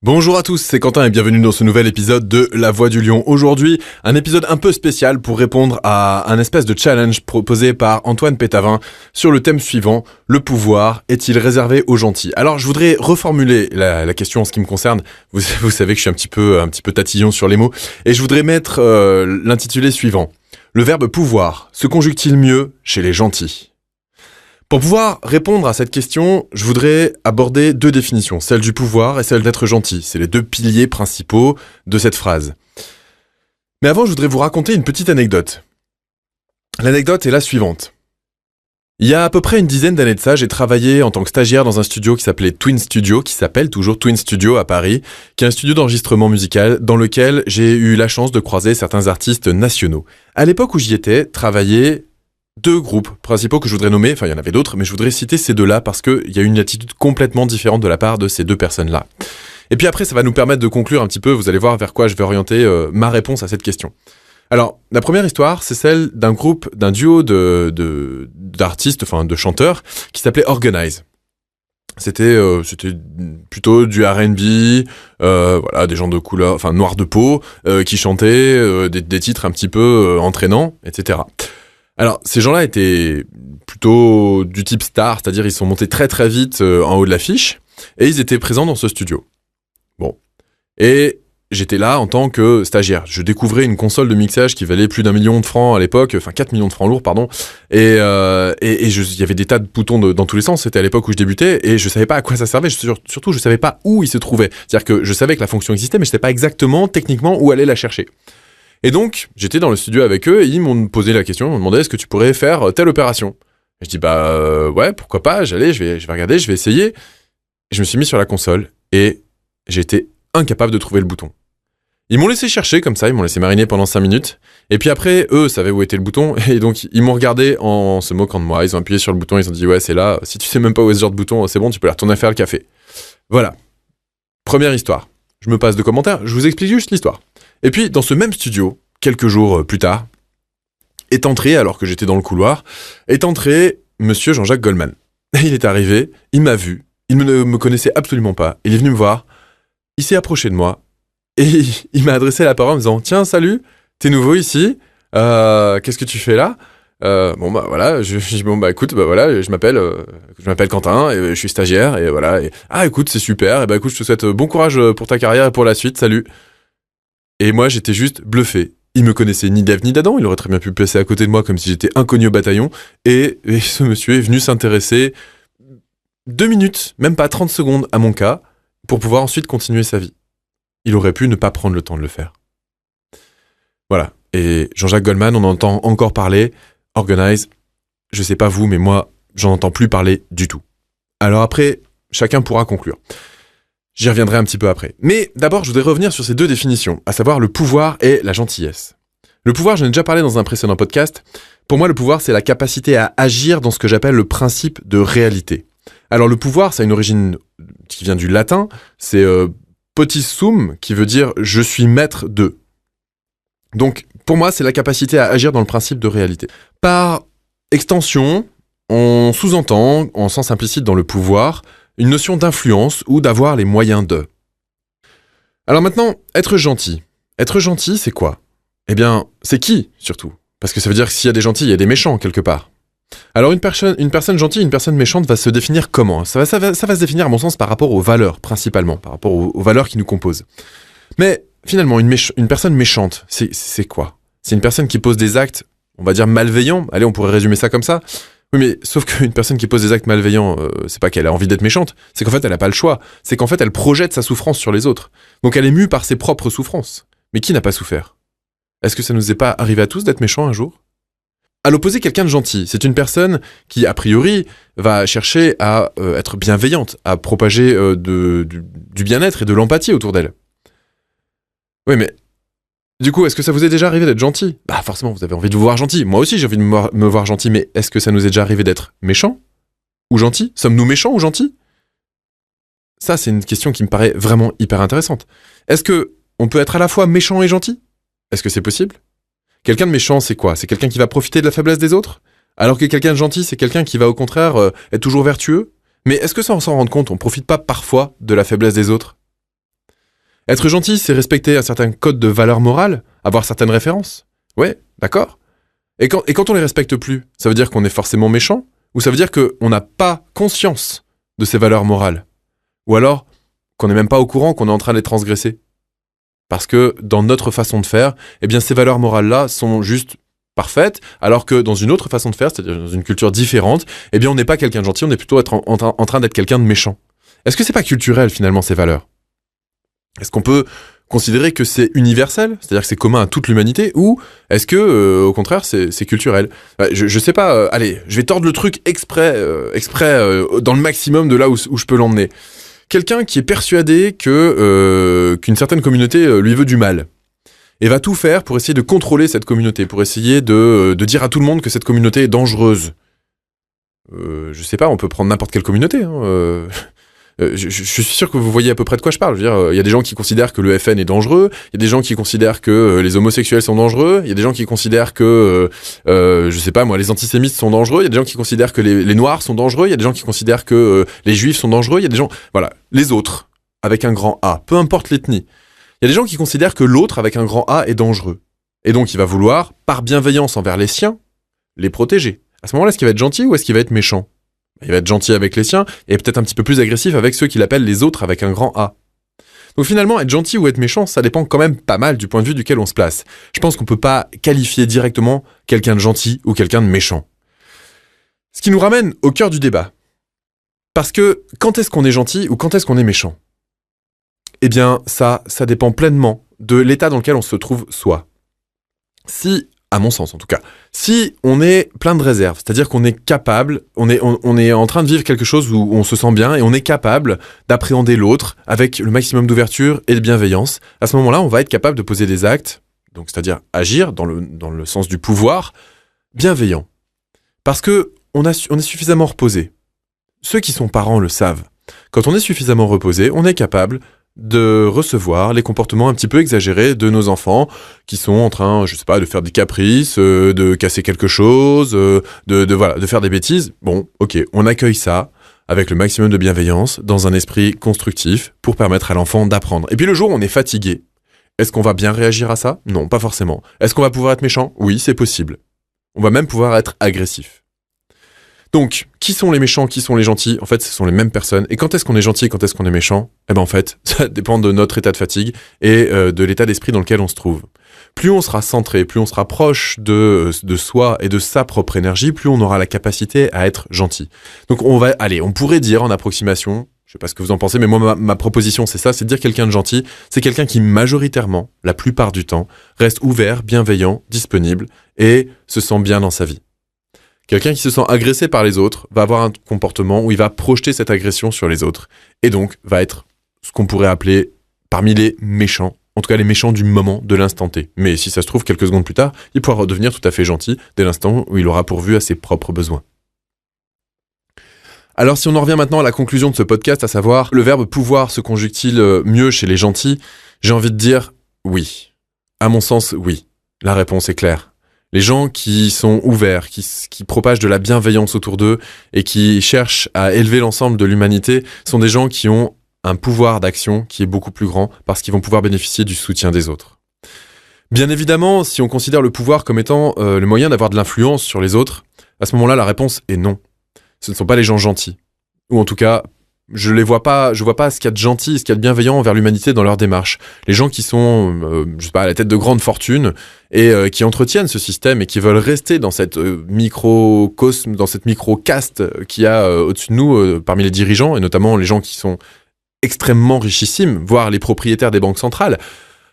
Bonjour à tous, c'est Quentin et bienvenue dans ce nouvel épisode de La Voix du Lion. Aujourd'hui, un épisode un peu spécial pour répondre à un espèce de challenge proposé par Antoine Pétavin sur le thème suivant, le pouvoir est-il réservé aux gentils? Alors je voudrais reformuler la question en ce qui me concerne, vous savez que je suis un petit peu tatillon sur les mots, et je voudrais mettre l'intitulé suivant. Le verbe pouvoir se conjugue-t-il mieux chez les gentils? Pour pouvoir répondre à cette question, je voudrais aborder deux définitions, celle du pouvoir et celle d'être gentil. C'est les deux piliers principaux de cette phrase. Mais avant, je voudrais vous raconter une petite anecdote. L'anecdote est la suivante. Il y a à peu près une dizaine d'années de ça, j'ai travaillé en tant que stagiaire dans un studio qui s'appelle toujours Twin Studio à Paris, qui est un studio d'enregistrement musical dans lequel j'ai eu la chance de croiser certains artistes nationaux. À l'époque où j'y étais, travaillaient deux groupes principaux que je voudrais nommer, enfin il y en avait d'autres, mais je voudrais citer ces deux-là parce qu'il y a une attitude complètement différente de la part de ces deux personnes-là. Et puis après, ça va nous permettre de conclure un petit peu, vous allez voir vers quoi je vais orienter ma réponse à cette question. Alors, la première histoire, c'est celle d'un duo d'artistes, enfin de chanteurs, qui s'appelait Organize. C'était plutôt du R&B, voilà, des gens de couleur, enfin noirs de peau, qui chantaient des titres un petit peu entraînants, etc. Alors, ces gens-là étaient plutôt du type star, c'est-à-dire ils sont montés très très vite en haut de l'affiche, et ils étaient présents dans ce studio. Bon. Et j'étais là en tant que stagiaire. Je découvrais une console de mixage qui valait plus d'1 million de francs à l'époque, enfin 4 millions de francs lourds, pardon, et il y avait des tas de boutons dans tous les sens, c'était à l'époque où je débutais, et je savais pas à quoi ça servait, surtout je savais pas où ils se trouvaient. C'est-à-dire que je savais que la fonction existait, mais je savais pas exactement, techniquement, où aller la chercher. Et donc, j'étais dans le studio avec eux et ils m'ont posé la question, ils m'ont demandé est-ce que tu pourrais faire telle opération. Et je dis ouais, pourquoi pas, je vais regarder, je vais essayer. Et je me suis mis sur la console et j'ai été incapable de trouver le bouton. Ils m'ont laissé chercher comme ça, ils m'ont laissé mariner pendant 5 minutes. Et puis après, eux savaient où était le bouton et donc ils m'ont regardé en se moquant de moi. Ils ont appuyé sur le bouton, ils ont dit ouais, c'est là, si tu sais même pas où est ce genre de bouton, c'est bon, tu peux aller retourner faire le café. Voilà. Première histoire. Je me passe de commentaires, je vous explique juste l'histoire. Et puis, dans ce même studio, quelques jours plus tard, est entré, alors que j'étais dans le couloir, est entré monsieur Jean-Jacques Goldman. Et il est arrivé, il m'a vu, il ne me connaissait absolument pas, il est venu me voir, il s'est approché de moi, et il m'a adressé la parole en me disant « Tiens, salut, t'es nouveau ici, qu'est-ce que tu fais là ?» Bon bah voilà, je dis bon bah écoute, bah voilà, je m'appelle Quentin et je suis stagiaire et voilà. Ah écoute, c'est super, et bah écoute, je te souhaite bon courage pour ta carrière et pour la suite, salut. Et moi j'étais juste bluffé. Il me connaissait ni d'Ève ni d'Adam, il aurait très bien pu me placer à côté de moi comme si j'étais inconnu au bataillon. Et ce monsieur est venu s'intéresser 2 minutes, même pas 30 secondes à mon cas, pour pouvoir ensuite continuer sa vie. Il aurait pu ne pas prendre le temps de le faire. Voilà. Et Jean-Jacques Goldman, on en entend encore parler. Organize, je sais pas vous, mais moi, j'en entends plus parler du tout. Alors après, chacun pourra conclure. J'y reviendrai un petit peu après. Mais d'abord, je voudrais revenir sur ces deux définitions, à savoir le pouvoir et la gentillesse. Le pouvoir, j'en ai déjà parlé dans un précédent podcast. Pour moi, le pouvoir, c'est la capacité à agir dans ce que j'appelle le principe de réalité. Alors le pouvoir, ça a une origine qui vient du latin, c'est potissum, qui veut dire « je suis maître de ». Donc, pour moi, c'est la capacité à agir dans le principe de réalité. Par extension, on sous-entend, en sens implicite dans le pouvoir, une notion d'influence ou d'avoir les moyens de. Alors maintenant, être gentil. Être gentil, c'est quoi? Eh bien, c'est qui, surtout? Parce que ça veut dire que s'il y a des gentils, il y a des méchants, quelque part. Alors une personne gentille, une personne méchante va se définir comment? Ça va se définir, à mon sens, par rapport aux valeurs, principalement, par rapport aux valeurs qui nous composent. Mais finalement, une personne méchante, c'est quoi? C'est une personne qui pose des actes, on va dire malveillants. Allez, on pourrait résumer ça comme ça. Oui, mais sauf qu'une personne qui pose des actes malveillants, c'est pas qu'elle a envie d'être méchante, c'est qu'en fait, elle a pas le choix. C'est qu'en fait, elle projette sa souffrance sur les autres. Donc elle est mue par ses propres souffrances. Mais qui n'a pas souffert? Est-ce que ça nous est pas arrivé à tous d'être méchants un jour? À l'opposé, quelqu'un de gentil, c'est une personne qui, a priori, va chercher à être bienveillante, à propager du bien-être et de l'empathie autour d'elle. Oui, mais du coup, est-ce que ça vous est déjà arrivé d'être gentil? Bah forcément, vous avez envie de vous voir gentil. Moi aussi, j'ai envie de me voir gentil, mais est-ce que ça nous est déjà arrivé d'être méchant? Ou gentil? Sommes-nous méchants ou gentils? Ça, c'est une question qui me paraît vraiment hyper intéressante. Est-ce que on peut être à la fois méchant et gentil? Est-ce que c'est possible? Quelqu'un de méchant, c'est quoi? C'est quelqu'un qui va profiter de la faiblesse des autres? Alors que quelqu'un de gentil, c'est quelqu'un qui va au contraire être toujours vertueux? Mais est-ce que sans s'en rendre compte, on profite pas parfois de la faiblesse des autres? Être gentil, c'est respecter un certain code de valeur morale, avoir certaines références. Ouais, d'accord. Et quand on les respecte plus, ça veut dire qu'on est forcément méchant, ou ça veut dire qu'on n'a pas conscience de ces valeurs morales, ou alors qu'on n'est même pas au courant qu'on est en train de les transgresser. Parce que dans notre façon de faire, eh bien ces valeurs morales-là sont juste parfaites, alors que dans une autre façon de faire, c'est-à-dire dans une culture différente, eh bien on n'est pas quelqu'un de gentil, on est plutôt en train d'être quelqu'un de méchant. Est-ce que c'est pas culturel finalement ces valeurs ? Est-ce qu'on peut considérer que c'est universel, c'est-à-dire que c'est commun à toute l'humanité, ou est-ce que, au contraire, c'est culturel ? Je sais pas, allez, je vais tordre le truc exprès, dans le maximum de là où je peux l'emmener. Quelqu'un qui est persuadé qu'une certaine communauté lui veut du mal, et va tout faire pour essayer de contrôler cette communauté, pour essayer de dire à tout le monde que cette communauté est dangereuse. Je sais pas, on peut prendre n'importe quelle communauté, hein, je suis sûr que vous voyez à peu près de quoi je parle. Je veux dire, il y a des gens qui considèrent que le FN est dangereux, il y a des gens qui considèrent que les homosexuels sont dangereux, il y a des gens qui considèrent que, je sais pas moi, les antisémites sont dangereux, il y a des gens qui considèrent que les noirs sont dangereux, il y a des gens qui considèrent que les juifs sont dangereux, il y a des gens... Voilà, les autres, avec un grand A, peu importe l'ethnie. Il y a des gens qui considèrent que l'autre, avec un grand A, est dangereux. Et donc il va vouloir, par bienveillance envers les siens, les protéger. À ce moment-là, est-ce qu'il va être gentil ou est-ce qu'il va être méchant ? Il va être gentil avec les siens et peut-être un petit peu plus agressif avec ceux qu'il appelle les autres avec un grand A. Donc finalement, être gentil ou être méchant, ça dépend quand même pas mal du point de vue duquel on se place. Je pense qu'on peut pas qualifier directement quelqu'un de gentil ou quelqu'un de méchant. Ce qui nous ramène au cœur du débat. Parce que quand est-ce qu'on est gentil ou quand est-ce qu'on est méchant ? Eh bien, ça dépend pleinement de l'état dans lequel on se trouve soi. Si, à mon sens en tout cas, si on est plein de réserves, c'est-à-dire qu'on est capable, on est en train de vivre quelque chose où on se sent bien et on est capable d'appréhender l'autre avec le maximum d'ouverture et de bienveillance, à ce moment-là, on va être capable de poser des actes, donc c'est-à-dire agir dans le sens du pouvoir, bienveillant. Parce que on est suffisamment reposé. Ceux qui sont parents le savent. Quand on est suffisamment reposé, on est capable de recevoir les comportements un petit peu exagérés de nos enfants qui sont en train, je sais pas, de faire des caprices, de casser quelque chose, de faire des bêtises. Bon, ok, on accueille ça avec le maximum de bienveillance, dans un esprit constructif, pour permettre à l'enfant d'apprendre. Et puis le jour où on est fatigué, est-ce qu'on va bien réagir à ça ? Non, pas forcément. Est-ce qu'on va pouvoir être méchant ? Oui, c'est possible. On va même pouvoir être agressif. Donc, qui sont les méchants, qui sont les gentils ? En fait, ce sont les mêmes personnes. Et quand est-ce qu'on est gentil et quand est-ce qu'on est méchant ? Eh ben en fait, ça dépend de notre état de fatigue et de l'état d'esprit dans lequel on se trouve. Plus on sera centré, plus on sera proche de soi et de sa propre énergie, plus on aura la capacité à être gentil. Donc on pourrait dire en approximation, je sais pas ce que vous en pensez, mais moi ma proposition c'est ça, c'est de dire quelqu'un de gentil, c'est quelqu'un qui majoritairement, la plupart du temps, reste ouvert, bienveillant, disponible et se sent bien dans sa vie. Quelqu'un qui se sent agressé par les autres va avoir un comportement où il va projeter cette agression sur les autres et donc va être ce qu'on pourrait appeler parmi les méchants, en tout cas les méchants du moment, de l'instant T. Mais si ça se trouve, quelques secondes plus tard, il pourra redevenir tout à fait gentil dès l'instant où il aura pourvu à ses propres besoins. Alors si on en revient maintenant à la conclusion de ce podcast, à savoir le verbe pouvoir se conjugue-t-il mieux chez les gentils ? J'ai envie de dire oui. À mon sens, oui. La réponse est claire. Les gens qui sont ouverts, qui propagent de la bienveillance autour d'eux et qui cherchent à élever l'ensemble de l'humanité sont des gens qui ont un pouvoir d'action qui est beaucoup plus grand parce qu'ils vont pouvoir bénéficier du soutien des autres. Bien évidemment, si on considère le pouvoir comme étant le moyen d'avoir de l'influence sur les autres, à ce moment-là, la réponse est non. Ce ne sont pas les gens gentils. Ou en tout cas, je vois pas ce qu'il y a de gentil, ce qu'il y a de bienveillant envers l'humanité dans leur démarche. Les gens qui sont, je sais pas, à la tête de grandes fortunes et qui entretiennent ce système et qui veulent rester dans cette microcosme, dans cette micro-caste qu'il y a au-dessus de nous, parmi les dirigeants, et notamment les gens qui sont extrêmement richissimes, voire les propriétaires des banques centrales.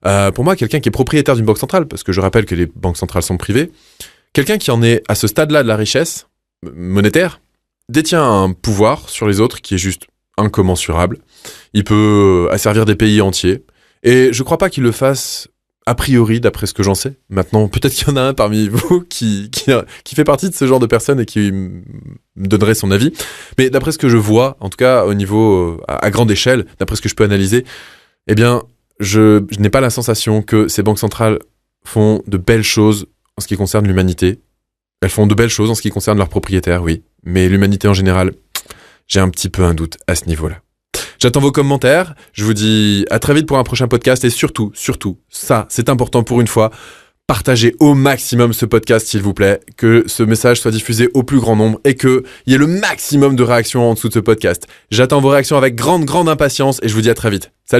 Pour moi, quelqu'un qui est propriétaire d'une banque centrale, parce que je rappelle que les banques centrales sont privées, quelqu'un qui en est à ce stade-là de la richesse monétaire, détient un pouvoir sur les autres qui est juste incommensurable. Il peut asservir des pays entiers. Et je crois pas qu'il le fasse a priori, d'après ce que j'en sais. Maintenant, peut-être qu'il y en a un parmi vous qui fait partie de ce genre de personnes et qui me donnerait son avis. Mais d'après ce que je vois, en tout cas au niveau à grande échelle, d'après ce que je peux analyser, eh bien, je n'ai pas la sensation que ces banques centrales font de belles choses en ce qui concerne l'humanité. Elles font de belles choses en ce qui concerne leurs propriétaires, oui. Mais l'humanité en général, j'ai un petit peu un doute à ce niveau-là. J'attends vos commentaires. Je vous dis à très vite pour un prochain podcast et surtout, ça, c'est important pour une fois, partagez au maximum ce podcast, s'il vous plaît, que ce message soit diffusé au plus grand nombre et qu'il y ait le maximum de réactions en dessous de ce podcast. J'attends vos réactions avec grande impatience et je vous dis à très vite. Salut!